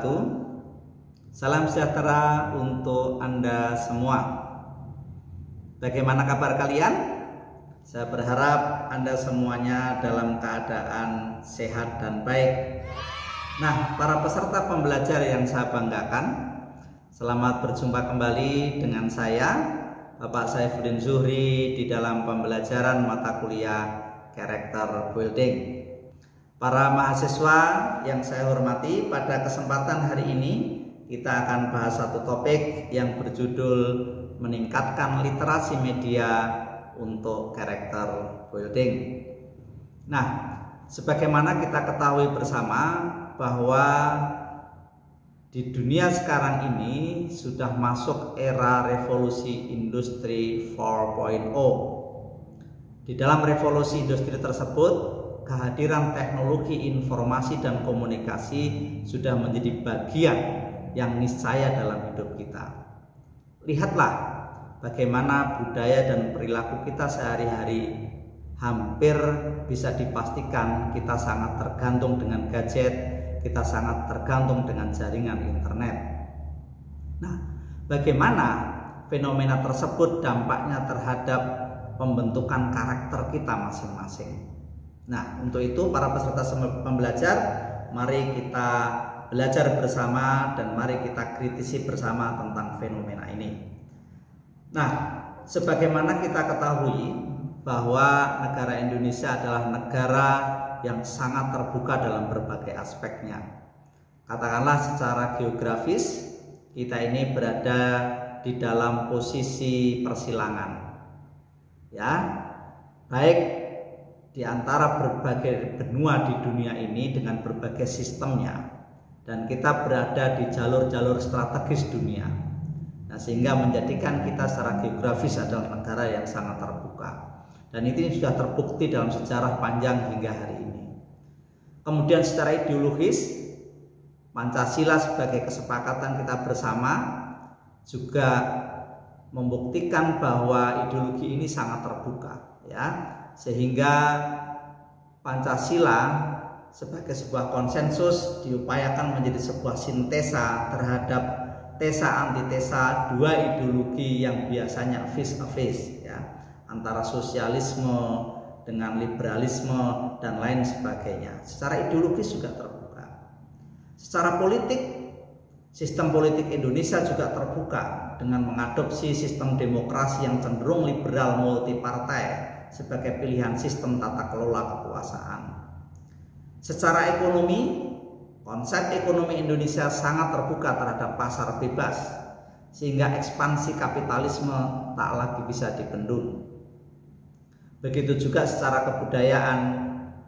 wabarakatuh. Salam sejahtera untuk Anda semua. Bagaimana kabar kalian? Saya berharap Anda semuanya dalam keadaan sehat dan baik. Nah, para peserta pembelajar yang saya banggakan, selamat berjumpa kembali dengan saya, Bapak Saifuddin Zuhri, di dalam pembelajaran mata kuliah Character Building. Para mahasiswa yang saya hormati, pada kesempatan hari ini kita akan bahas satu topik yang berjudul meningkatkan literasi media untuk character building. Nah, sebagaimana kita ketahui bersama bahwa di dunia sekarang ini sudah masuk era revolusi industri 4.0. Di dalam revolusi industri tersebut, kehadiran teknologi informasi dan komunikasi sudah menjadi bagian yang niscaya dalam hidup kita. Lihatlah bagaimana budaya dan perilaku kita sehari-hari, hampir bisa dipastikan kita sangat tergantung dengan gadget, kita sangat tergantung dengan jaringan internet. Nah, bagaimana fenomena tersebut dampaknya terhadap pembentukan karakter kita masing-masing? Nah, untuk itu para peserta pembelajar, mari kita belajar bersama dan mari kita kritisi bersama tentang fenomena ini. Nah, sebagaimana kita ketahui bahwa negara Indonesia adalah negara yang sangat terbuka dalam berbagai aspeknya. Katakanlah secara geografis, kita ini berada di dalam posisi persilangan. Ya, baik di antara berbagai benua di dunia ini dengan berbagai sistemnya, dan kita berada di jalur-jalur strategis dunia. Nah, sehingga menjadikan kita secara geografis adalah negara yang sangat terbuka, dan ini sudah terbukti dalam sejarah panjang hingga hari ini. Kemudian secara ideologis, Pancasila sebagai kesepakatan kita bersama juga membuktikan bahwa ideologi ini sangat terbuka, ya, sehingga Pancasila sebagai sebuah konsensus diupayakan menjadi sebuah sintesa terhadap tesa antitesa dua ideologi yang biasanya face to face, ya, antara sosialisme dengan liberalisme dan lain sebagainya. Secara ideologis juga terbuka. Secara politik, sistem politik Indonesia juga terbuka dengan mengadopsi sistem demokrasi yang cenderung liberal multipartai sebagai pilihan sistem tata kelola kekuasaan. Secara ekonomi, konsep ekonomi Indonesia sangat terbuka terhadap pasar bebas, sehingga ekspansi kapitalisme tak lagi bisa dibendung. Begitu juga secara kebudayaan,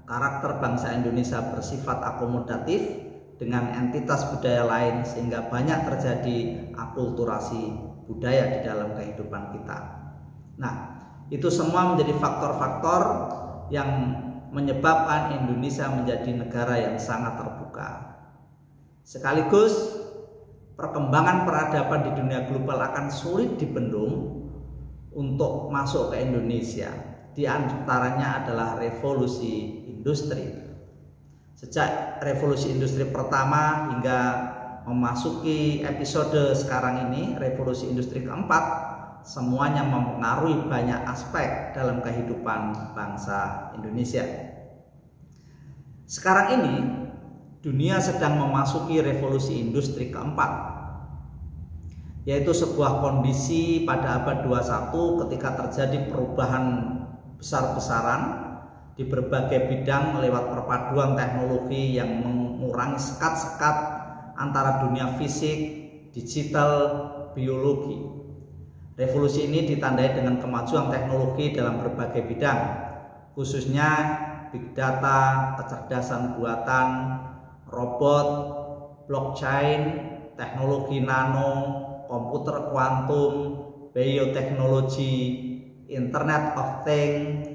karakter bangsa Indonesia bersifat akomodatif dengan entitas budaya lain, sehingga banyak terjadi akulturasi budaya di dalam kehidupan kita. Nah, itu semua menjadi faktor-faktor yang menyebabkan Indonesia menjadi negara yang sangat terbuka. Sekaligus perkembangan peradaban di dunia global akan sulit dibendung untuk masuk ke Indonesia. Di antaranya adalah revolusi industri. Sejak revolusi industri pertama hingga memasuki episode sekarang ini, revolusi industri keempat, semuanya mempengaruhi banyak aspek dalam kehidupan bangsa Indonesia. Sekarang ini dunia sedang memasuki revolusi industri keempat, yaitu sebuah kondisi pada abad 21 ketika terjadi perubahan besar-besaran di berbagai bidang lewat perpaduan teknologi yang mengurangi sekat-sekat antara dunia fisik, digital, biologi. Revolusi ini ditandai dengan kemajuan teknologi dalam berbagai bidang, khususnya big data, kecerdasan buatan, robot, blockchain, teknologi nano, komputer kuantum, bioteknologi, Internet of Things,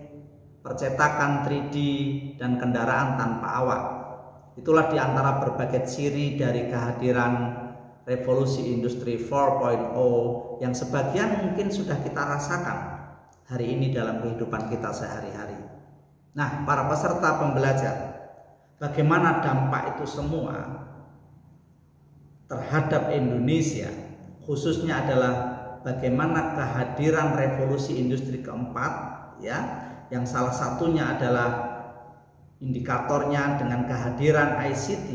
percetakan 3D, dan kendaraan tanpa awak. Itulah di antara berbagai ciri dari kehadiran revolusi industri 4.0 yang sebagian mungkin sudah kita rasakan hari ini dalam kehidupan kita sehari-hari. Nah, para peserta pembelajar, bagaimana dampak itu semua terhadap Indonesia, khususnya adalah bagaimana kehadiran revolusi industri keempat, ya, yang salah satunya adalah indikatornya dengan kehadiran ICT,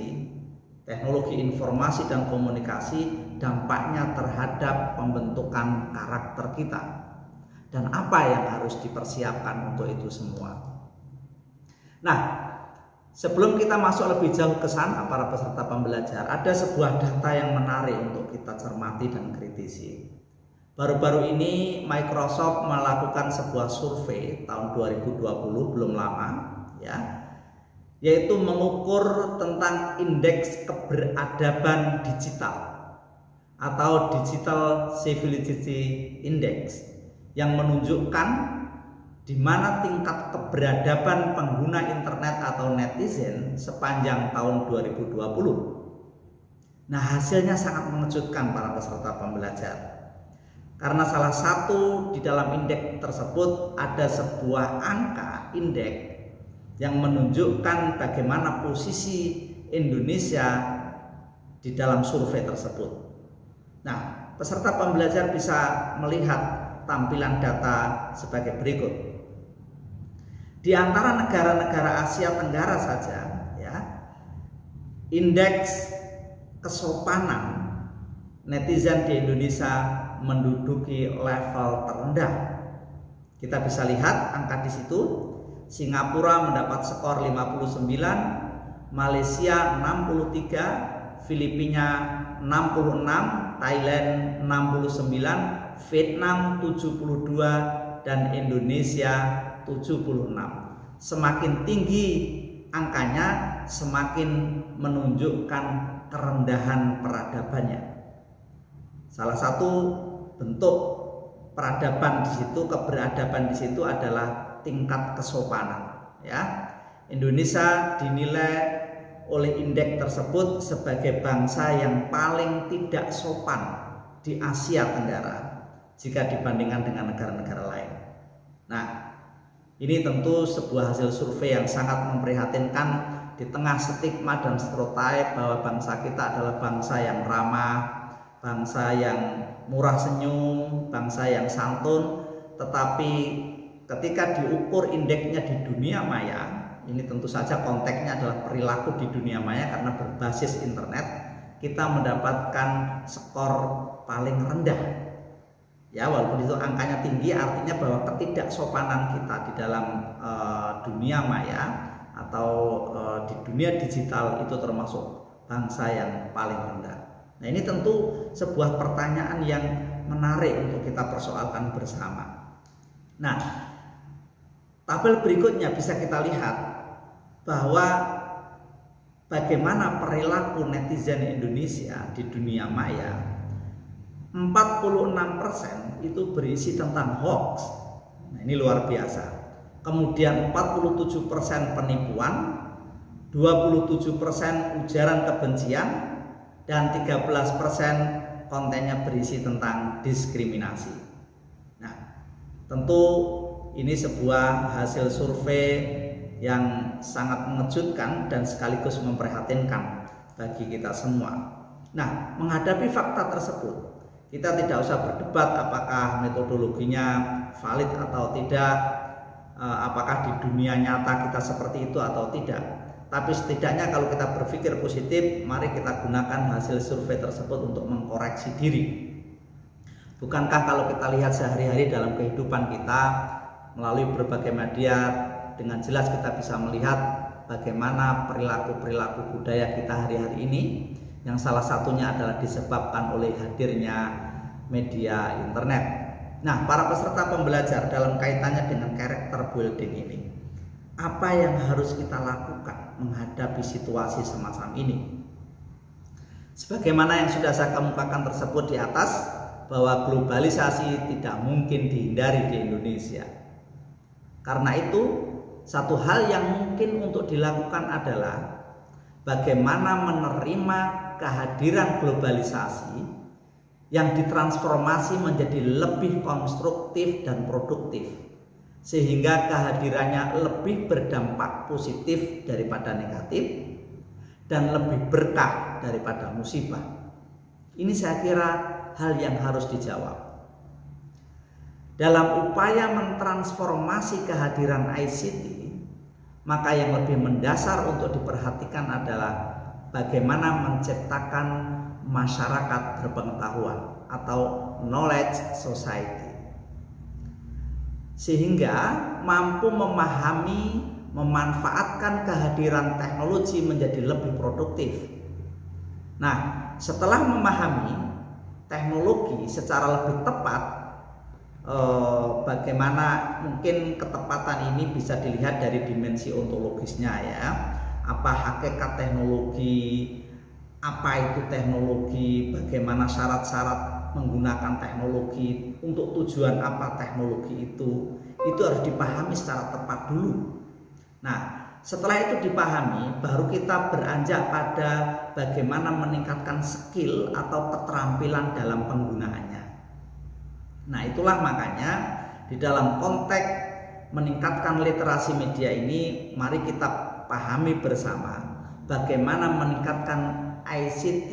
teknologi informasi dan komunikasi, dampaknya terhadap pembentukan karakter kita, dan apa yang harus dipersiapkan untuk itu semua. Nah, sebelum kita masuk lebih jauh ke sana, para peserta pembelajar, ada sebuah data yang menarik untuk kita cermati dan kritisi. Baru-baru ini Microsoft melakukan sebuah survei tahun 2020, belum lama, ya, yaitu mengukur tentang indeks keberadaban digital atau Digital Civility Index, yang menunjukkan di mana tingkat keberadaban pengguna internet atau netizen sepanjang tahun 2020. Nah, hasilnya sangat mengejutkan para peserta pembelajar. Karena salah satu di dalam indeks tersebut ada sebuah angka indeks yang menunjukkan bagaimana posisi Indonesia di dalam survei tersebut. Nah, peserta pembelajar bisa melihat tampilan data sebagai berikut. Di antara negara-negara Asia Tenggara saja, ya, indeks kesopanan netizen di Indonesia menduduki level terendah. Kita bisa lihat angka di situ. Singapura mendapat skor 59, Malaysia 63, Filipina 66, Thailand 69, Vietnam 72, dan Indonesia 76. Semakin tinggi angkanya, semakin menunjukkan kerendahan peradabannya. Salah satu bentuk peradaban di situ, keberadaban di situ adalah tingkat kesopanan, ya. Indonesia dinilai oleh indeks tersebut sebagai bangsa yang paling tidak sopan di Asia Tenggara jika dibandingkan dengan negara-negara lain. Nah, ini tentu sebuah hasil survei yang sangat memprihatinkan di tengah stigma dan stereotip bahwa bangsa kita adalah bangsa yang ramah, bangsa yang murah senyum, bangsa yang santun. Tetapi ketika diukur indeksnya di dunia maya, ini tentu saja konteksnya adalah perilaku di dunia maya karena berbasis internet, kita mendapatkan skor paling rendah. Ya, walaupun itu angkanya tinggi, artinya bahwa ketidaksopanan kita di dalam dunia maya atau di dunia digital itu termasuk bangsa yang paling rendah. Nah, ini tentu sebuah pertanyaan yang menarik untuk kita persoalkan bersama. Nah, tabel berikutnya bisa kita lihat bahwa bagaimana perilaku netizen Indonesia di dunia maya. 46% itu berisi tentang hoax. Nah, ini luar biasa. Kemudian 47% penipuan, 27% ujaran kebencian, dan 13% kontennya berisi tentang diskriminasi. Nah, tentu ini sebuah hasil survei yang sangat mengejutkan dan sekaligus memprihatinkan bagi kita semua. Nah, menghadapi fakta tersebut, kita tidak usah berdebat apakah metodologinya valid atau tidak, apakah di dunia nyata kita seperti itu atau tidak. Tapi setidaknya kalau kita berpikir positif, mari kita gunakan hasil survei tersebut untuk mengkoreksi diri. Bukankah kalau kita lihat sehari-hari dalam kehidupan kita melalui berbagai media, dengan jelas kita bisa melihat bagaimana perilaku-perilaku budaya kita hari-hari ini, yang salah satunya adalah disebabkan oleh hadirnya media internet. Nah, para peserta pembelajar, dalam kaitannya dengan character building ini, apa yang harus kita lakukan menghadapi situasi semacam ini? Sebagaimana yang sudah saya kemukakan tersebut di atas, bahwa globalisasi tidak mungkin dihindari di Indonesia. Karena itu, satu hal yang mungkin untuk dilakukan adalah bagaimana menerima kehadiran globalisasi yang ditransformasi menjadi lebih konstruktif dan produktif, sehingga kehadirannya lebih berdampak positif daripada negatif dan lebih berkah daripada musibah. Ini saya kira hal yang harus dijawab. Dalam upaya mentransformasi kehadiran ICT, maka yang lebih mendasar untuk diperhatikan adalah bagaimana menciptakan masyarakat berpengetahuan atau knowledge society, sehingga mampu memahami, memanfaatkan kehadiran teknologi menjadi lebih produktif. Nah, setelah memahami teknologi secara lebih tepat, bagaimana mungkin ketepatan ini bisa dilihat dari dimensi ontologisnya ya. Apa hakikat teknologi, apa itu teknologi, bagaimana syarat-syarat menggunakan teknologi, untuk tujuan apa teknologi itu harus dipahami secara tepat dulu. Nah, setelah itu dipahami, baru kita beranjak pada bagaimana meningkatkan skill atau keterampilan dalam penggunaannya. Nah, itulah makanya di dalam konteks meningkatkan literasi media ini, mari kita pahami bersama bagaimana meningkatkan ICT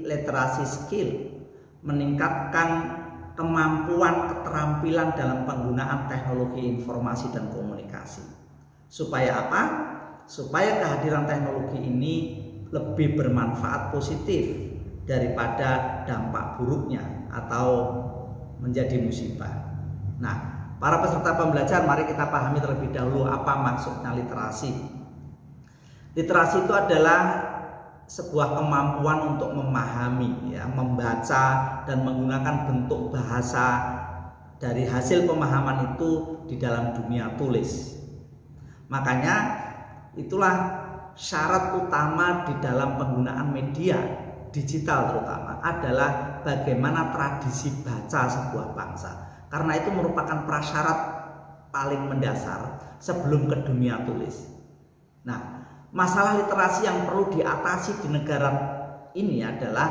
literasi skill, meningkatkan kemampuan keterampilan dalam penggunaan teknologi informasi dan komunikasi. Supaya apa? Supaya kehadiran teknologi ini lebih bermanfaat positif daripada dampak buruknya atau menjadi musibah. Nah, para peserta pembelajar, mari kita pahami terlebih dahulu apa maksudnya literasi. Literasi itu adalah sebuah kemampuan untuk memahami, ya, membaca dan menggunakan bentuk bahasa dari hasil pemahaman itu di dalam dunia tulis. Makanya itulah syarat utama di dalam penggunaan media digital terutama adalah bagaimana tradisi baca sebuah bangsa, karena itu merupakan prasyarat paling mendasar sebelum ke dunia tulis. Nah, masalah literasi yang perlu diatasi di negara ini adalah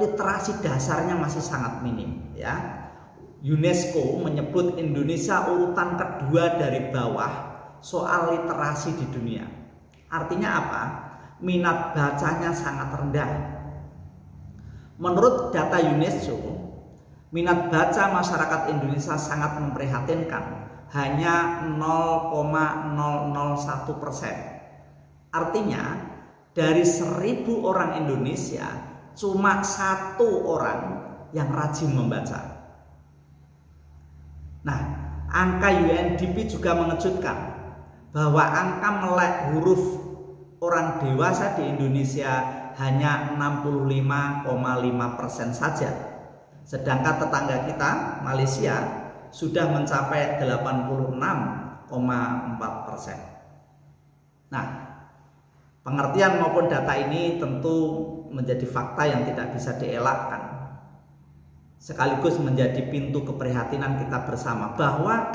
literasi dasarnya masih sangat minim ya. UNESCO menyebut Indonesia urutan kedua dari bawah soal literasi di dunia. Artinya apa? Minat bacanya sangat rendah. Menurut data UNESCO, minat baca masyarakat Indonesia sangat memprihatinkan, hanya 0,001%. Artinya dari 1000 orang Indonesia cuma 1 orang yang rajin membaca. Nah, angka UNDP juga mengejutkan bahwa angka melek huruf orang dewasa di Indonesia hanya 65,5% saja. Sedangkan tetangga kita, Malaysia, sudah mencapai 86,4%. Nah, pengertian maupun data ini tentu menjadi fakta yang tidak bisa dielakkan, sekaligus menjadi pintu keprihatinan kita bersama bahwa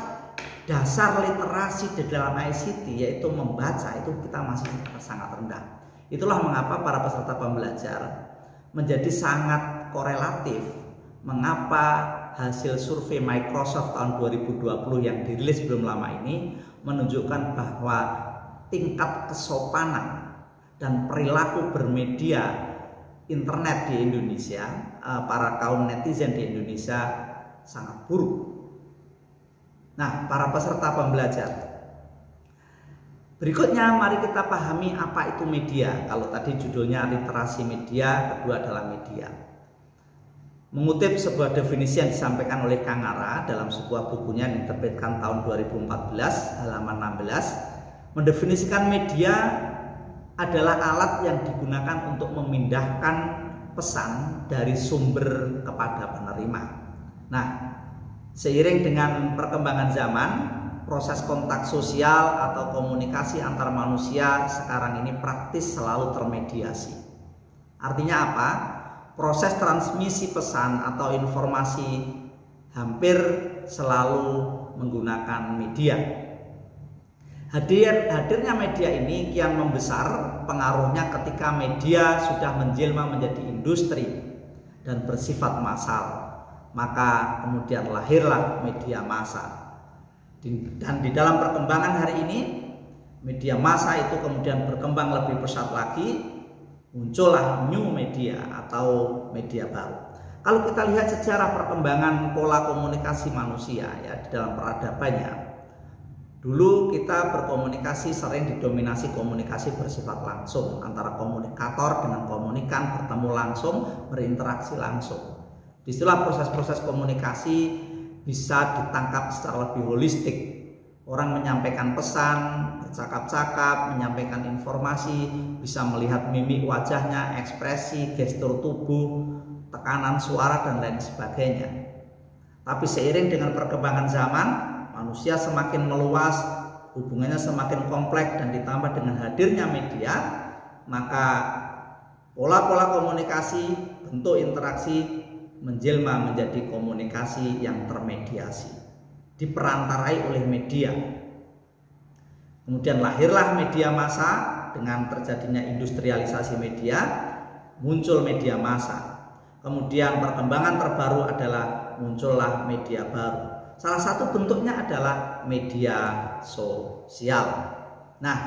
dasar literasi di dalam ICT, yaitu membaca, itu kita masih sangat rendah. Itulah mengapa para peserta pembelajar menjadi sangat korelatif mengapa hasil survei Microsoft tahun 2020 yang dirilis belum lama ini menunjukkan bahwa tingkat kesopanan dan perilaku bermedia internet di Indonesia, para kaum netizen di Indonesia sangat buruk. Nah, para peserta pembelajar, berikutnya mari kita pahami apa itu media. Kalau tadi judulnya literasi media, kedua adalah media. Mengutip sebuah definisi yang disampaikan oleh Kang Ara dalam sebuah bukunya yang diterbitkan tahun 2014 halaman 16, mendefinisikan media adalah alat yang digunakan untuk memindahkan pesan dari sumber kepada penerima. Nah, seiring dengan perkembangan zaman, proses kontak sosial atau komunikasi antar manusia sekarang ini praktis selalu termediasi. Artinya apa? Proses transmisi pesan atau informasi hampir selalu menggunakan media. Hadirnya media ini kian membesar pengaruhnya ketika media sudah menjelma menjadi industri dan bersifat massal. Maka kemudian lahirlah media massa. Dan di dalam perkembangan hari ini, media massa itu kemudian berkembang lebih pesat lagi muncullah new media atau media baru. Kalau kita lihat sejarah perkembangan pola komunikasi manusia ya di dalam peradabannya, dulu kita berkomunikasi sering didominasi komunikasi bersifat langsung antara komunikator dengan komunikan, bertemu langsung, berinteraksi langsung. Disitulah proses-proses komunikasi bisa ditangkap secara lebih holistik. Orang menyampaikan pesan, bercakap-cakap, menyampaikan informasi, bisa melihat mimik wajahnya, ekspresi, gestur tubuh, tekanan suara dan lain sebagainya. Tapi seiring dengan perkembangan zaman, manusia semakin meluas, hubungannya semakin kompleks, dan ditambah dengan hadirnya media, maka pola-pola komunikasi, bentuk interaksi menjelma menjadi komunikasi yang termediasi, diperantarai oleh media. Kemudian lahirlah media massa. Dengan terjadinya industrialisasi media, muncul media massa. Kemudian perkembangan terbaru adalah muncullah media baru. Salah satu bentuknya adalah media sosial. Nah,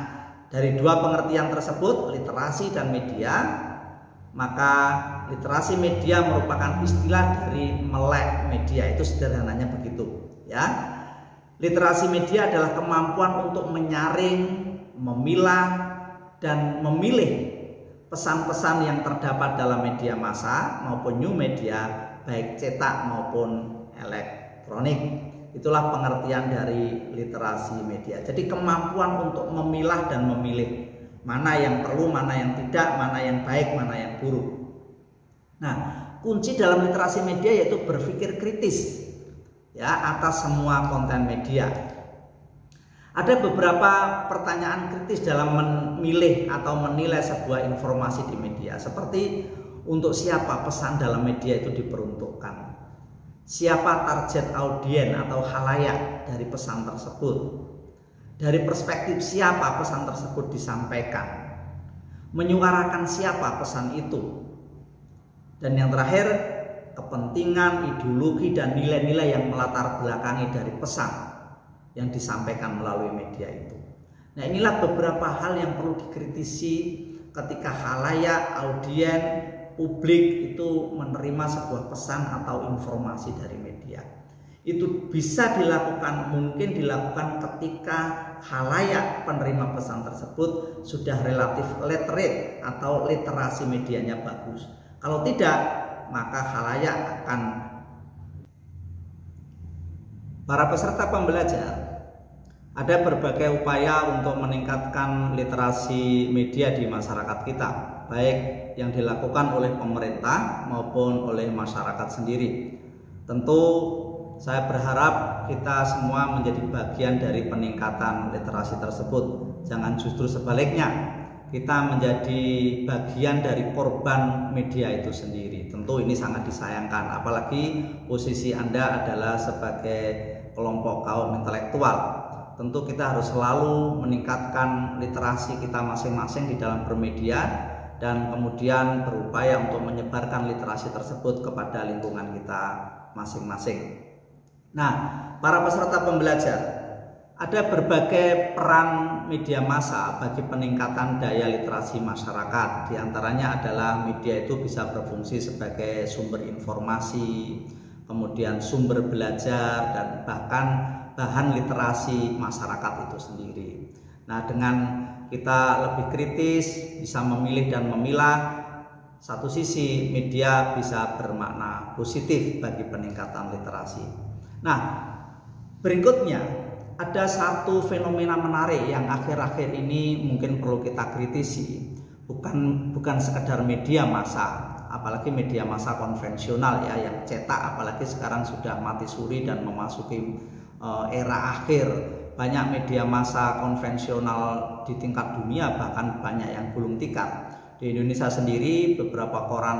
dari dua pengertian tersebut, literasi dan media, maka literasi media merupakan istilah dari melek media, itu sederhananya begitu ya. Literasi media adalah kemampuan untuk menyaring, memilah, dan memilih pesan-pesan yang terdapat dalam media massa maupun new media, baik cetak maupun elektronik. Itulah pengertian dari literasi media. Jadi kemampuan untuk memilah dan memilih mana yang perlu, mana yang tidak, mana yang baik, mana yang buruk. Nah, kunci dalam literasi media yaitu berpikir kritis ya atas semua konten media. Ada beberapa pertanyaan kritis dalam memilih atau menilai sebuah informasi di media, seperti untuk siapa pesan dalam media itu diperuntukkan, siapa target audien atau khalayak dari pesan tersebut, dari perspektif siapa pesan tersebut disampaikan, menyuarakan siapa pesan itu, dan yang terakhir kepentingan, ideologi, dan nilai-nilai yang melatar belakangi dari pesan yang disampaikan melalui media itu. Nah, inilah beberapa hal yang perlu dikritisi ketika khalayak, audien, publik itu menerima sebuah pesan atau informasi dari media. Itu bisa dilakukan, mungkin dilakukan ketika khalayak penerima pesan tersebut sudah relatif literate atau literasi medianya bagus. Kalau tidak, maka khalayak akan. Para peserta pembelajar, ada berbagai upaya untuk meningkatkan literasi media di masyarakat kita, baik yang dilakukan oleh pemerintah maupun oleh masyarakat sendiri. Tentu saya berharap kita semua menjadi bagian dari peningkatan literasi tersebut. Jangan justru sebaliknya, kita menjadi bagian dari korban media itu sendiri. Tentu ini sangat disayangkan, apalagi posisi Anda adalah sebagai kelompok kaum intelektual. Tentu kita harus selalu meningkatkan literasi kita masing-masing di dalam bermedia, dan kemudian berupaya untuk menyebarkan literasi tersebut kepada lingkungan kita masing-masing. Nah, para peserta pembelajar, ada berbagai peran media massa bagi peningkatan daya literasi masyarakat. Di antaranya adalah media itu bisa berfungsi sebagai sumber informasi, kemudian sumber belajar, dan bahkan bahan literasi masyarakat itu sendiri. Nah, dengan kita lebih kritis, bisa memilih dan memilah, satu sisi media bisa bermakna positif bagi peningkatan literasi. Nah, berikutnya ada satu fenomena menarik yang akhir-akhir ini mungkin perlu kita kritisi. Bukan sekedar media massa, apalagi media massa konvensional ya, yang cetak, apalagi sekarang sudah mati suri dan memasuki era akhir. Banyak media massa konvensional di tingkat dunia bahkan banyak yang gulung tikar. Di Indonesia sendiri beberapa koran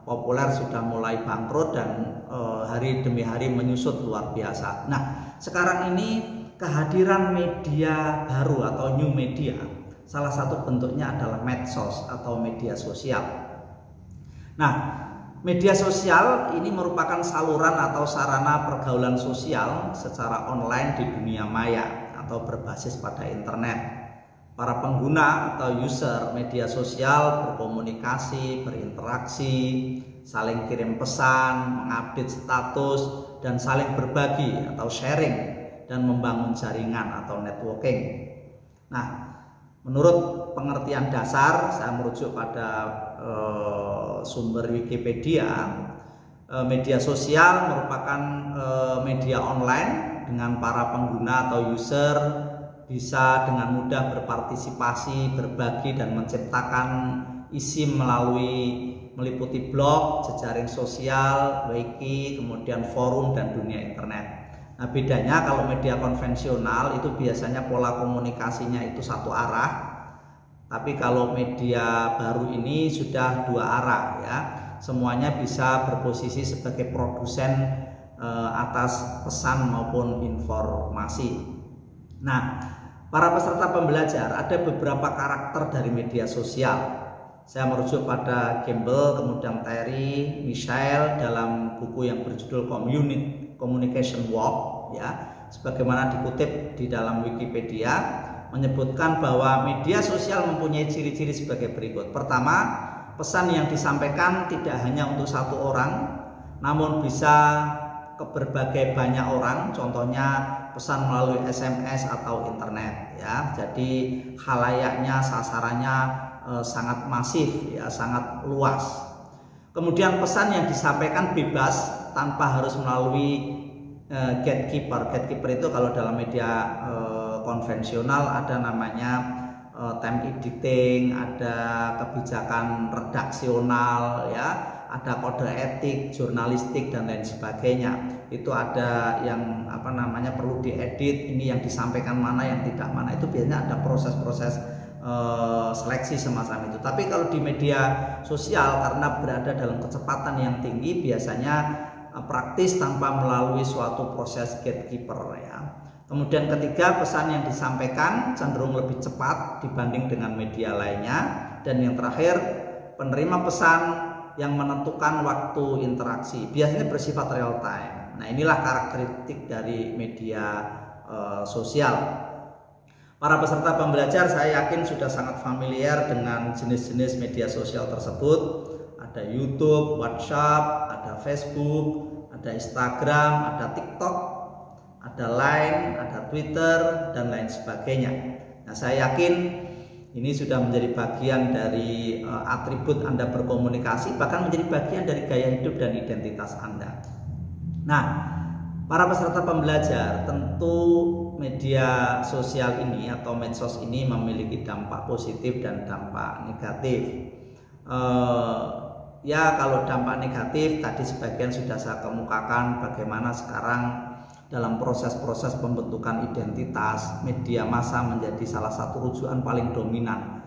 populer sudah mulai bangkrut dan hari demi hari menyusut luar biasa. Nah, sekarang ini kehadiran media baru atau new media, salah satu bentuknya adalah medsos atau media sosial. Nah, media sosial ini merupakan saluran atau sarana pergaulan sosial secara online di dunia maya atau berbasis pada internet. para pengguna atau user media sosial berkomunikasi, berinteraksi, saling kirim pesan, mengupdate status, dan saling berbagi atau sharing dan membangun jaringan atau networking. Nah, menurut pengertian dasar, saya merujuk pada sumber Wikipedia, media sosial merupakan media online dengan para pengguna atau user bisa dengan mudah berpartisipasi, berbagi, dan menciptakan isi meliputi blog, jejaring sosial, wiki, kemudian forum, dan dunia internet. Nah, bedanya kalau media konvensional itu biasanya pola komunikasinya itu satu arah, tapi kalau media baru ini sudah dua arah ya. Semuanya bisa berposisi sebagai produsen atas pesan maupun informasi. Nah, para peserta pembelajar, ada beberapa karakter dari media sosial. Saya merujuk pada Campbell, kemudian Terry, Michelle dalam buku yang berjudul Communication Walk ya, sebagaimana dikutip di dalam Wikipedia, menyebutkan bahwa media sosial mempunyai ciri-ciri sebagai berikut. Pertama, pesan yang disampaikan tidak hanya untuk satu orang, namun bisa ke berbagai banyak orang, contohnya pesan melalui SMS atau internet ya. Jadi khalayaknya, sasarannya sangat masif ya, sangat luas. Kemudian pesan yang disampaikan bebas tanpa harus melalui gatekeeper. Gatekeeper itu kalau dalam media konvensional ada namanya time editing, ada kebijakan redaksional ya, ada kode etik, jurnalistik, dan lain sebagainya. Itu ada yang perlu diedit, ini yang disampaikan mana, yang tidak mana. Itu biasanya ada proses-proses seleksi semacam itu. Tapi kalau di media sosial karena berada dalam kecepatan yang tinggi, biasanya praktis tanpa melalui suatu proses gatekeeper ya. Kemudian ketiga, pesan yang disampaikan cenderung lebih cepat dibanding dengan media lainnya. Dan yang terakhir, penerima pesan yang menentukan waktu interaksi, biasanya bersifat real time. Nah, inilah karakteristik dari media sosial. Para peserta pembelajar saya yakin sudah sangat familiar dengan jenis-jenis media sosial tersebut. Ada YouTube, WhatsApp, ada Facebook, ada Instagram, ada TikTok, ada Line, ada Twitter, dan lain sebagainya. Nah, saya yakin ini sudah menjadi bagian dari atribut Anda berkomunikasi, bahkan menjadi bagian dari gaya hidup dan identitas Anda. Nah, para peserta pembelajar, tentu media sosial ini atau medsos ini memiliki dampak positif dan dampak negatif. Ya, kalau dampak negatif tadi sebagian sudah saya kemukakan, bagaimana sekarang dalam proses-proses pembentukan identitas, media massa menjadi salah satu rujukan paling dominan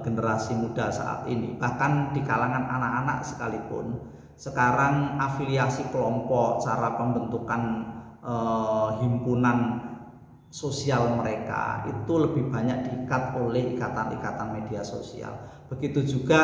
generasi muda saat ini. Bahkan di kalangan anak-anak sekalipun, sekarang afiliasi kelompok, cara pembentukan himpunan sosial mereka itu lebih banyak diikat oleh ikatan-ikatan media sosial. Begitu juga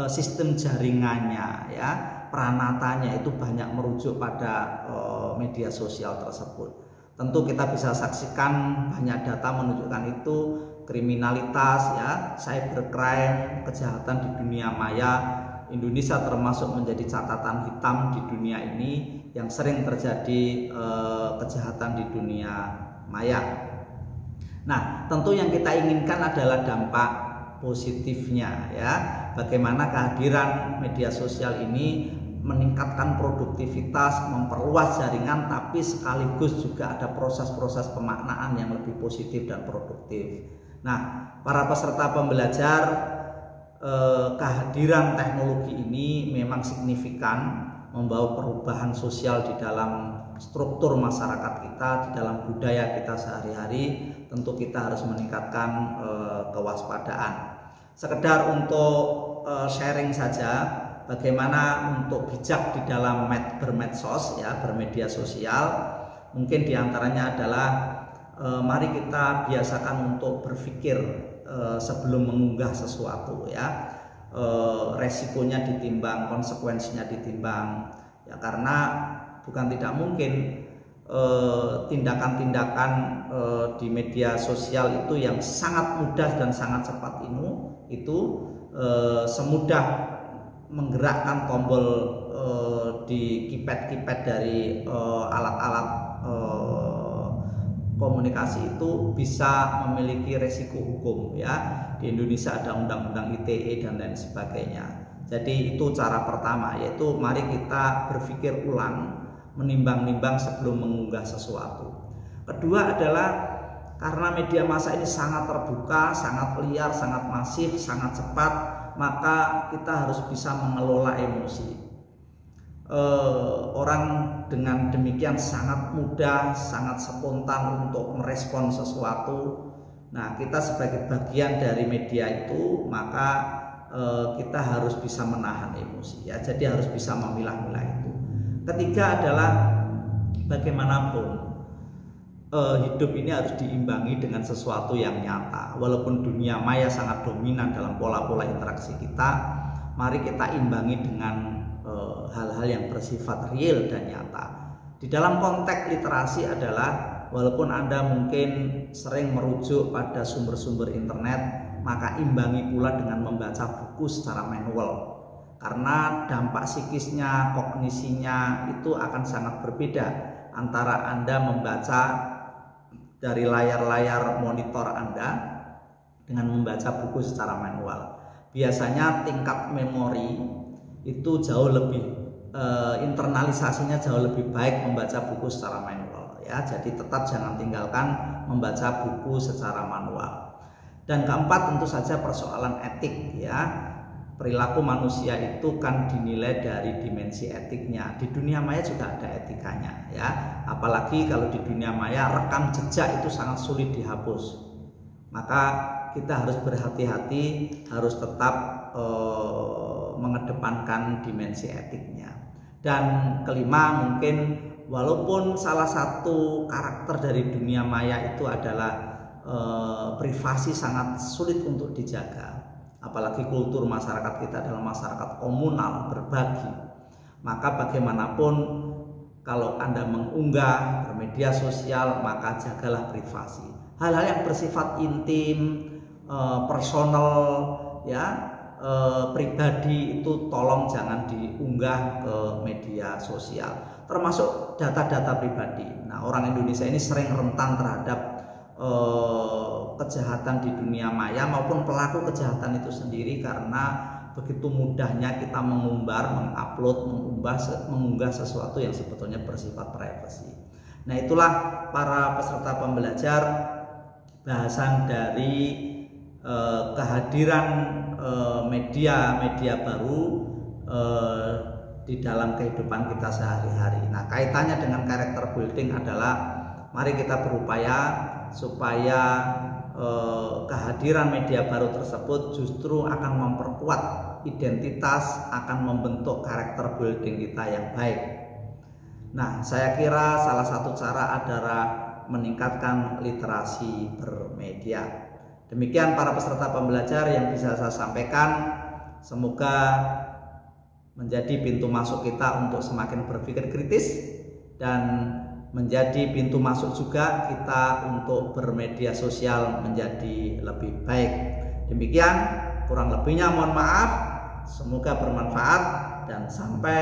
sistem jaringannya ya, peranatanya itu banyak merujuk pada media sosial tersebut. Tentu kita bisa saksikan banyak data menunjukkan itu, kriminalitas ya, cybercrime, kejahatan di dunia maya. Indonesia termasuk menjadi catatan hitam di dunia ini yang sering terjadi kejahatan di dunia maya. Nah, tentu yang kita inginkan adalah dampak positifnya ya. Bagaimana kehadiran media sosial ini meningkatkan produktivitas, memperluas jaringan, tapi sekaligus juga ada proses-proses pemaknaan yang lebih positif dan produktif. Nah, para peserta pembelajar, kehadiran teknologi ini memang signifikan membawa perubahan sosial di dalam struktur masyarakat kita, di dalam budaya kita sehari-hari. Tentu kita harus meningkatkan kewaspadaan. Sekedar untuk sharing saja, bagaimana untuk bijak di dalam bermedsos ya, bermedia sosial. Mungkin diantaranya adalah mari kita biasakan untuk berpikir sebelum mengunggah sesuatu ya. Resikonya ditimbang, konsekuensinya ditimbang ya, karena bukan tidak mungkin tindakan-tindakan di media sosial itu yang sangat mudah dan sangat cepat itu semudah menggerakkan tombol di keypad dari alat-alat komunikasi itu bisa memiliki resiko hukum ya. Di Indonesia ada undang-undang ITE dan lain sebagainya. Jadi itu cara pertama, yaitu mari kita berpikir ulang, menimbang-nimbang sebelum mengunggah sesuatu. Kedua adalah karena media massa ini sangat terbuka, sangat liar, sangat masif, sangat cepat, maka kita harus bisa mengelola emosi. Orang dengan demikian sangat mudah, sangat spontan untuk merespon sesuatu. Nah, kita sebagai bagian dari media itu, maka kita harus bisa menahan emosi ya. Jadi harus bisa memilah-milah itu. Ketiga adalah bagaimanapun hidup ini harus diimbangi dengan sesuatu yang nyata. Walaupun dunia maya sangat dominan dalam pola-pola interaksi kita, mari kita imbangi dengan hal-hal yang bersifat real dan nyata. Di dalam konteks literasi adalah walaupun Anda mungkin sering merujuk pada sumber-sumber internet, maka imbangi pula dengan membaca buku secara manual. Karena dampak psikisnya, kognisinya itu akan sangat berbeda antara Anda membaca dari layar-layar monitor Anda dengan membaca buku secara manual. Biasanya tingkat memori itu jauh lebih internalisasinya jauh lebih baik membaca buku secara manual ya. Jadi tetap jangan tinggalkan membaca buku secara manual. Dan keempat tentu saja persoalan etik ya. Perilaku manusia itu kan dinilai dari dimensi etiknya. Di dunia maya juga ada etikanya ya. Apalagi kalau di dunia maya rekam jejak itu sangat sulit dihapus. Maka kita harus berhati-hati, harus tetap mengedepankan dimensi etiknya. Dan kelima, mungkin walaupun salah satu karakter dari dunia maya itu adalah privasi sangat sulit untuk dijaga. Apalagi kultur masyarakat kita adalah masyarakat komunal, berbagi. Maka bagaimanapun kalau Anda mengunggah bermedia sosial, maka jagalah privasi. Hal-hal yang bersifat intim, personal, ya, pribadi itu tolong jangan diunggah ke media sosial. Termasuk data-data pribadi. Nah, orang Indonesia ini sering rentan terhadap kejahatan di dunia maya maupun pelaku kejahatan itu sendiri karena begitu mudahnya kita mengumbar, mengupload, mengunggah sesuatu yang sebetulnya bersifat privasi. Nah, itulah para peserta pembelajar bahasan dari kehadiran media baru di dalam kehidupan kita sehari-hari. Nah, kaitannya dengan karakter building adalah mari kita berupaya supaya kehadiran media baru tersebut justru akan memperkuat identitas, akan membentuk karakter building kita yang baik. Nah, saya kira salah satu cara adalah meningkatkan literasi bermedia. Demikian para peserta pembelajar yang bisa saya sampaikan. Semoga menjadi pintu masuk kita untuk semakin berpikir kritis dan menjadi pintu masuk juga kita untuk bermedia sosial menjadi lebih baik. Demikian, kurang lebihnya mohon maaf. Semoga bermanfaat dan sampai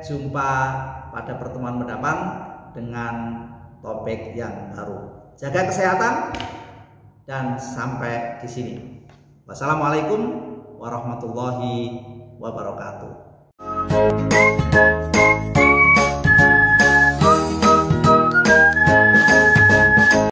jumpa pada pertemuan mendatang dengan topik yang baru. Jaga kesehatan dan sampai di sini. Wassalamualaikum warahmatullahi wabarakatuh.